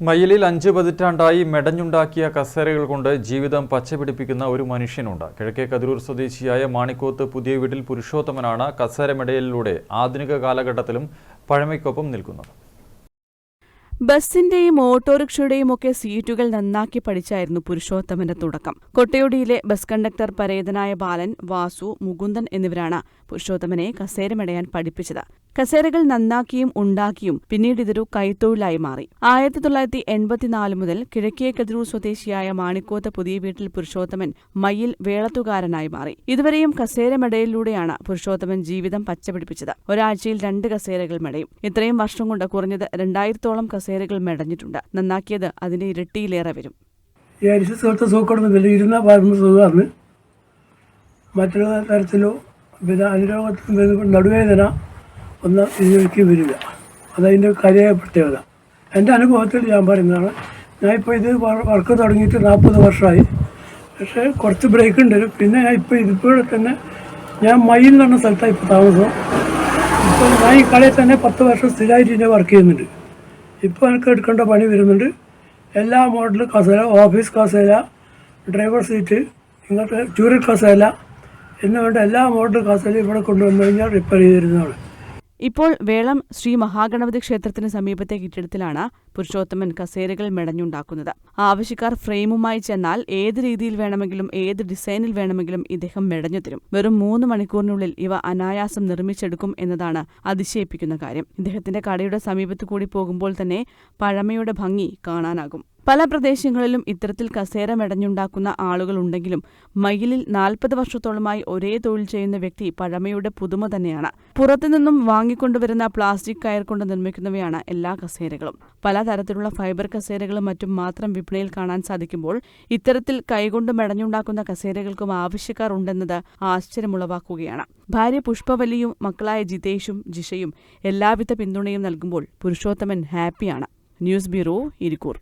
മയ്യിലിൽ 5 പതിറ്റാണ്ടായി മെടഞ്ഞുണ്ടാക്കിയ കസേരകൾ കൊണ്ട് ജീവിതം പച്ചപിടിപ്പിക്കുന്ന ഒരു മനുഷ്യനുണ്ട്. കിഴക്കേ കതിരൂർ സ്വദേശിയായ മാണിക്കോത്ത് പുതിയ വീട്ടിൽ പുരുഷോത്തമനാണ് കസേരമെടയിലൂടെ ആധുനിക കാലഘട്ടത്തിലും പഴമയ്ക്കൊപ്പം നിൽക്കുന്നത്. ബസിന്റെയും ഓട്ടോറിക്ഷയുടെയും ഒക്കെ സീറ്റുകൾ നന്നാക്കി പഠിച്ചായിരുന്നു പുരുഷോത്തമന്റെ തുടക്കം. കൊട്ടയോടിയിലെ ബസ് കണ്ടക്ടർ പരേതനായ ബാലൻ, വാസു, മുകുന്ദൻ എന്നിവരാണ് പുരുഷോത്തമനെ കസേരമെടയാൻ പഠിപ്പിച്ചത്. കസേരകൾ നന്നാക്കിയും ഉണ്ടാക്കിയും പിന്നീട് ഇതൊരു കൈത്തൊഴിലായി മാറി. 1984 മുതൽ കിഴക്കേ കതിരൂർ സ്വദേശിയായ മാണിക്കോത്ത് പുതിയ വീട്ടിൽ പുരുഷോത്തമൻ മയ്യിൽ വേളത്തുകാരനായി മാറി. ഇതുവരെയും കസേരമെടയിലൂടെയാണ് പുരുഷോത്തമൻ ജീവിതം പച്ചപിടിപ്പിച്ചത്. ഒരാഴ്ചയിൽ 2 കസേരകൾ മെടയും. ഇത്രയും വർഷം കൊണ്ട് കുറഞ്ഞത് 2000-ഓളം കസേരകൾ മെടഞ്ഞിട്ടുണ്ട്. നന്നാക്കിയത് അതിന്റെ ഇരട്ടിയിലേറെ വരും. മറ്റൊരു തരത്തിലോ നടുവേദന ഒന്നും ഇതിലേക്ക് വരില്ല. അതതിൻ്റെ കാര്യമായ പ്രത്യേകത. എൻ്റെ അനുഭവത്തിൽ ഞാൻ പറയുന്നതാണ്. ഞാനിപ്പോൾ ഇത് വർക്ക് തുടങ്ങിയിട്ട് 40 വർഷമായി. പക്ഷേ കുറച്ച് ബ്രേക്ക് ഉണ്ട്. പിന്നെ ഞാൻ ഇതിപ്പോഴെ തന്നെ ഞാൻ മയ്യിൽ എന്ന് പറഞ്ഞ സ്ഥലത്താണ് ഇപ്പോൾ താമസം. ഇപ്പോൾ ഞാൻ ഈ കടയിൽ തന്നെ 10 വർഷം സ്ഥിരമായിട്ട് ഇതിനെ വർക്ക് ചെയ്യുന്നുണ്ട്. ഇപ്പോൾ എനിക്ക് എടുക്കേണ്ട പണി വരുന്നുണ്ട്. എല്ലാ മോഡലും കസേര, ഓഫീസ് കസേര, ഡ്രൈവർ സീറ്റ്, ഇങ്ങനത്തെ ചൂരൽ കസേര എന്നുവേണ്ട എല്ലാ മോഡൽ കസേരയും ഇവിടെ കൊണ്ടുവന്നു കഴിഞ്ഞാൽ റിപ്പയർ ചെയ്തിരുന്നതാണ്. ഇപ്പോൾ വേളം ശ്രീ മഹാഗണപതി ക്ഷേത്രത്തിന് സമീപത്തെ കെട്ടിടത്തിലാണ് പുരുഷോത്തമൻ കസേരകൾ മെടഞ്ഞുണ്ടാക്കുന്നത്. ആവശ്യക്കാർ ഫ്രെയിമുമായി ചെന്നാൽ ഏത് രീതിയിൽ വേണമെങ്കിലും ഏത് ഡിസൈനിൽ വേണമെങ്കിലും ഇദ്ദേഹം മെടഞ്ഞു തരും. വെറും 3 മണിക്കൂറിനുള്ളിൽ ഇവ അനായാസം നിർമ്മിച്ചെടുക്കും എന്നതാണ് അതിശയിപ്പിക്കുന്ന കാര്യം. ഇദ്ദേഹത്തിന്റെ കടയുടെ സമീപത്തു കൂടി പോകുമ്പോൾ തന്നെ പഴമയുടെ ഭംഗി കാണാനാകും. പല പ്രദേശങ്ങളിലും ഇത്തരത്തിൽ കസേര മെടഞ്ഞുണ്ടാക്കുന്ന ആളുകളുണ്ടെങ്കിലും മയ്യിലിൽ 40 വർഷത്തോളമായി ഒരേ തൊഴിൽ ചെയ്യുന്ന വ്യക്തി പഴമയുടെ പുതുമ തന്നെയാണ്. പുറത്തുനിന്നും വാങ്ങിക്കൊണ്ടുവരുന്ന പ്ലാസ്റ്റിക് കയർ കൊണ്ട് നിർമ്മിക്കുന്നവയാണ് എല്ലാ കസേരകളും. പലതരത്തിലുള്ള ഫൈബർ കസേരകളും മറ്റും മാത്രം വിപണിയിൽ കാണാൻ സാധിക്കുമ്പോൾ ഇത്തരത്തിൽ കൈകൊണ്ട് മെടഞ്ഞുണ്ടാക്കുന്ന കസേരകൾക്കും ആവശ്യക്കാർ ഉണ്ടെന്നത് ആശ്ചര്യമുളവാക്കുകയാണ്. ഭാര്യ പുഷ്പവല്ലിയും മക്കളായ ജിതേഷും ജിഷയും എല്ലാവിധ പിന്തുണയും നൽകുമ്പോൾ പുരുഷോത്തമൻ ഹാപ്പിയാണ്. News bureau, Irikkur.